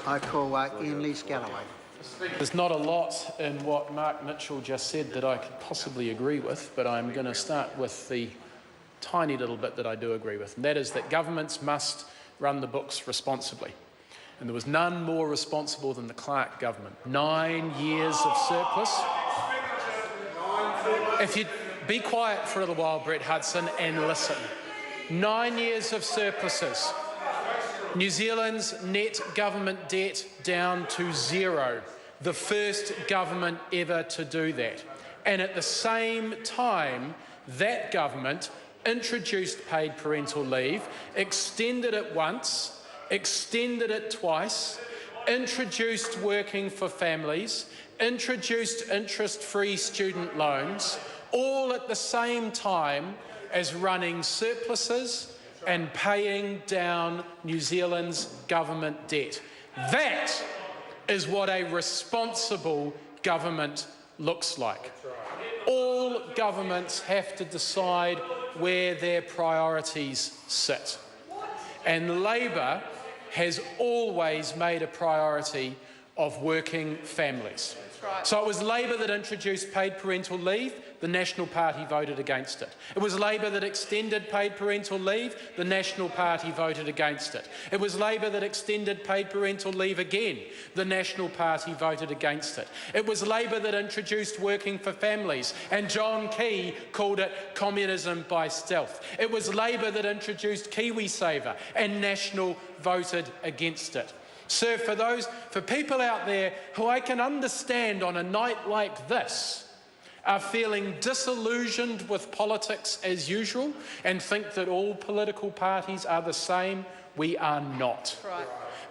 I call Ian Lees-Galloway. There's not a lot in what Mark Mitchell just said that I could possibly agree with, but I'm going to start with the tiny little bit that I do agree with, and that is that governments must run the books responsibly. And there was none more responsible than the Clark government. 9 years of surplus. If you'd be quiet for a little while, Brett Hudson, and listen. 9 years of surpluses. New Zealand's net government debt down to zero. The first government ever to do that. And at the same time, that government introduced paid parental leave, extended it once, extended it twice, introduced working for families, introduced interest-free student loans, all at the same time as running surpluses and paying down New Zealand's government debt. That is what a responsible government looks like. All governments have to decide where their priorities sit. And Labour has always made a priority of working families. So it was Labour that introduced paid parental leave. The National Party voted against it. It was Labour that extended paid parental leave. The National Party voted against it. It was Labour that extended paid parental leave again. The National Party voted against it. It was Labour that introduced working for families, and John Key called it communism by stealth. It was Labour that introduced KiwiSaver, and National voted against it. So for people out there who I can understand on a night like this are feeling disillusioned with politics as usual and think that all political parties are the same, we are not. Right.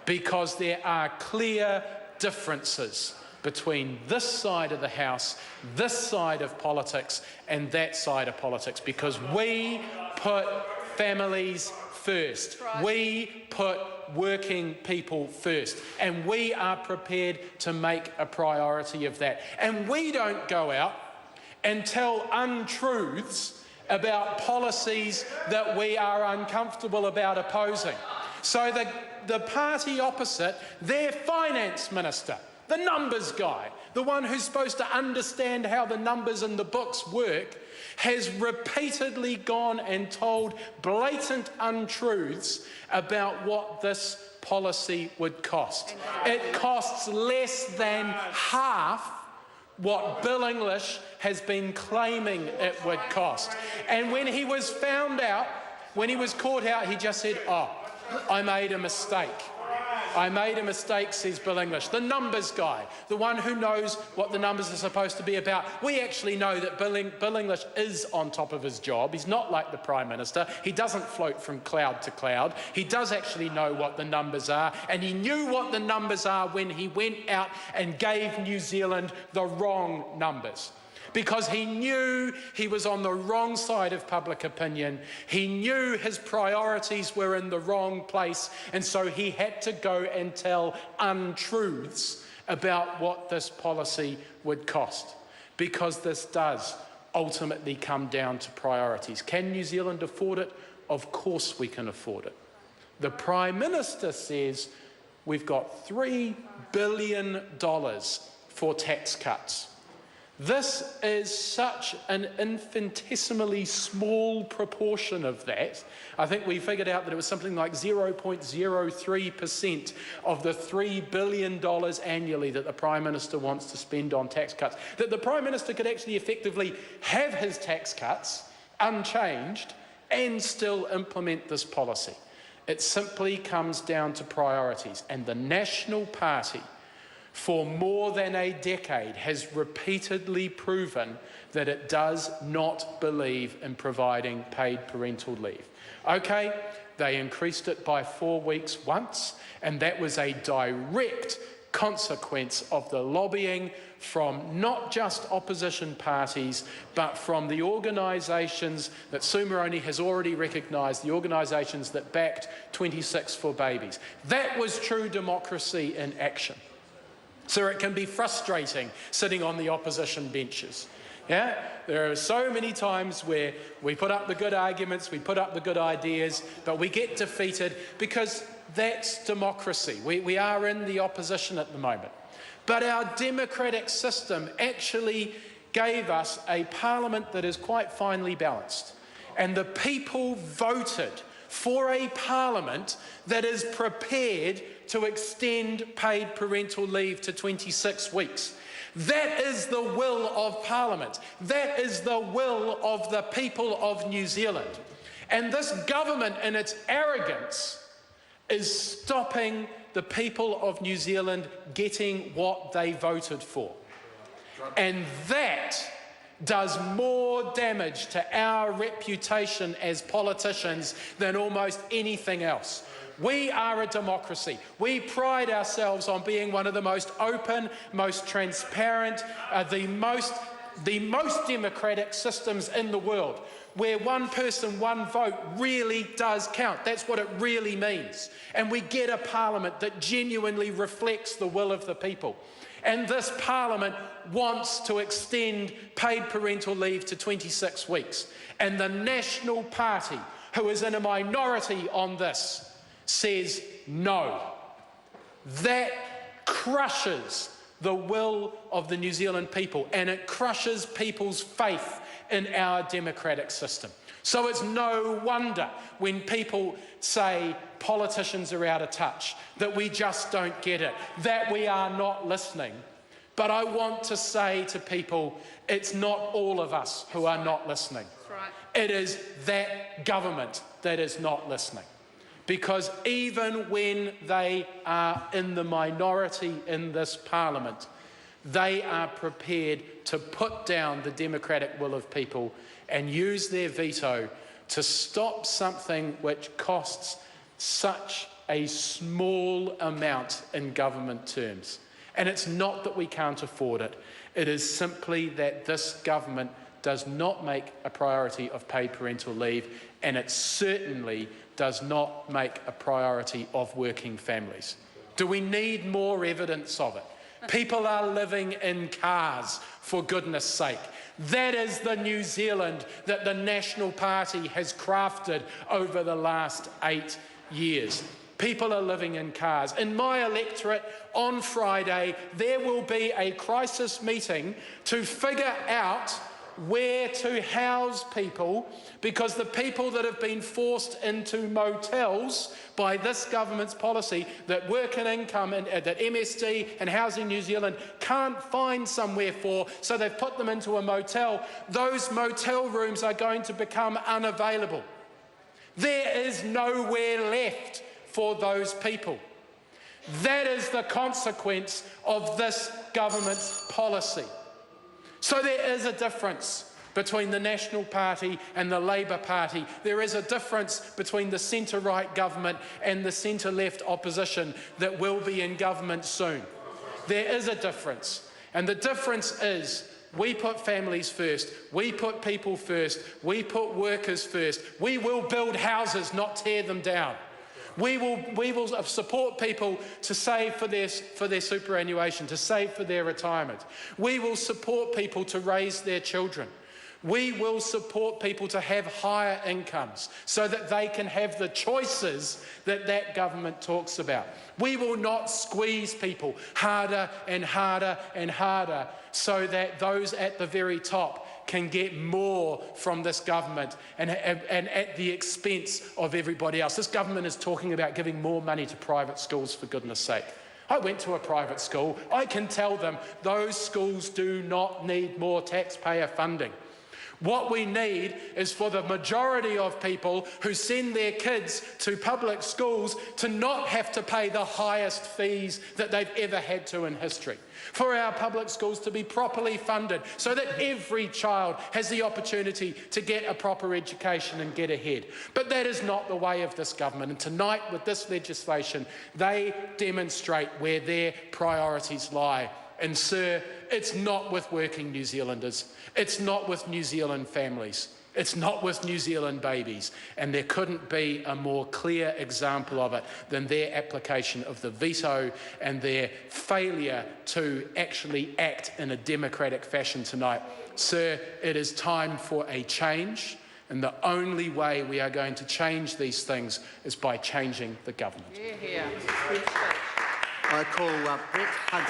Because there are clear differences between this side of the House, this side of politics, and that side of politics, because we put families first. Right. We put working people first, and we are prepared to make a priority of that. And we don't go out and tell untruths about policies that we are uncomfortable about opposing. So the party opposite, their finance minister, the numbers guy, the one who's supposed to understand how the numbers in the books work, has repeatedly gone and told blatant untruths about what this policy would cost. It costs less than half what Bill English has been claiming it would cost. And when he was found out, when he was caught out, he just said, "Oh, I made a mistake. I made a mistake," says Bill English, the numbers guy, the one who knows what the numbers are supposed to be about. We actually know that Bill English is on top of his job. He's not like the Prime Minister. He doesn't float from cloud to cloud. He does actually know what the numbers are, and he knew what the numbers are when he went out and gave New Zealand the wrong numbers. Because he knew he was on the wrong side of public opinion. He knew his priorities were in the wrong place, and so he had to go and tell untruths about what this policy would cost. Because this does ultimately come down to priorities. Can New Zealand afford it? Of course we can afford it. The Prime Minister says we've got $3 billion for tax cuts. This is such an infinitesimally small proportion of that. I think we figured out that it was something like 0.03% of the $3 billion annually that the Prime Minister wants to spend on tax cuts. That the Prime Minister could actually effectively have his tax cuts unchanged and still implement this policy. It simply comes down to priorities, and the National Party for more than a decade has repeatedly proven that it does not believe in providing paid parental leave. Okay, they increased it by 4 weeks once, and that was a direct consequence of the lobbying from not just opposition parties, but from the organisations that Sue Moroney has already recognised, the organisations that backed 26 for Babies. That was true democracy in action. So it can be frustrating sitting on the opposition benches. Yeah? There are so many times where we put up the good arguments, we put up the good ideas, but we get defeated because that's democracy. We are in the opposition at the moment. But our democratic system actually gave us a parliament that is quite finely balanced. And the people voted for a parliament that is prepared to extend paid parental leave to 26 weeks. That is the will of Parliament. That is the will of the people of New Zealand. And this government, in its arrogance, is stopping the people of New Zealand getting what they voted for. And that does more damage to our reputation as politicians than almost anything else. We are a democracy. We pride ourselves on being one of the most open, most transparent, the most democratic systems in the world, where one person, one vote really does count. That's what it really means. And we get a parliament that genuinely reflects the will of the people. And this parliament wants to extend paid parental leave to 26 weeks. And the National Party, who is in a minority on this, says no. That crushes the will of the New Zealand people, and it crushes people's faith in our democratic system. So it's no wonder when people say politicians are out of touch, that we just don't get it, that we are not listening. But I want to say to people, it's not all of us who are not listening. That's right. It is that government that is not listening. Because even when they are in the minority in this parliament, they are prepared to put down the democratic will of people and use their veto to stop something which costs such a small amount in government terms. And it's not that we can't afford it. It is simply that this government does not make a priority of paid parental leave, and it certainly does not make a priority of working families. Do we need more evidence of it? People are living in cars, for goodness sake. That is the New Zealand that the National Party has crafted over the last 8 years. People are living in cars. In my electorate, on Friday, there will be a crisis meeting to figure out where to house people, because the people that have been forced into motels by this government's policy that work and income and that MSD and Housing New Zealand can't find somewhere for, so they've put them into a motel. Those motel rooms are going to become unavailable. There is nowhere left for those people. That is the consequence of this government's policy. So there is a difference between the National Party and the Labour Party. There is a difference between the centre-right government and the centre-left opposition that will be in government soon. There is a difference. And the difference is we put families first, we put people first, we put workers first. We will build houses, not tear them down. We will support people to save for their superannuation, to save for their retirement. We will support people to raise their children. We will support people to have higher incomes so that they can have the choices that that government talks about. We will not squeeze people harder and harder and harder so that those at the very top can get more from this government and at the expense of everybody else. This government is talking about giving more money to private schools, for goodness sake. I went to a private school. I can tell them those schools do not need more taxpayer funding. What we need is for the majority of people who send their kids to public schools to not have to pay the highest fees that they've ever had to in history. For our public schools to be properly funded so that every child has the opportunity to get a proper education and get ahead. But that is not the way of this government. And tonight, with this legislation, they demonstrate where their priorities lie. And sir, it's not with working New Zealanders. It's not with New Zealand families. It's not with New Zealand babies. And there couldn't be a more clear example of it than their application of the veto and their failure to actually act in a democratic fashion tonight. Sir, it is time for a change. And the only way we are going to change these things is by changing the government. I call Brett Hudson.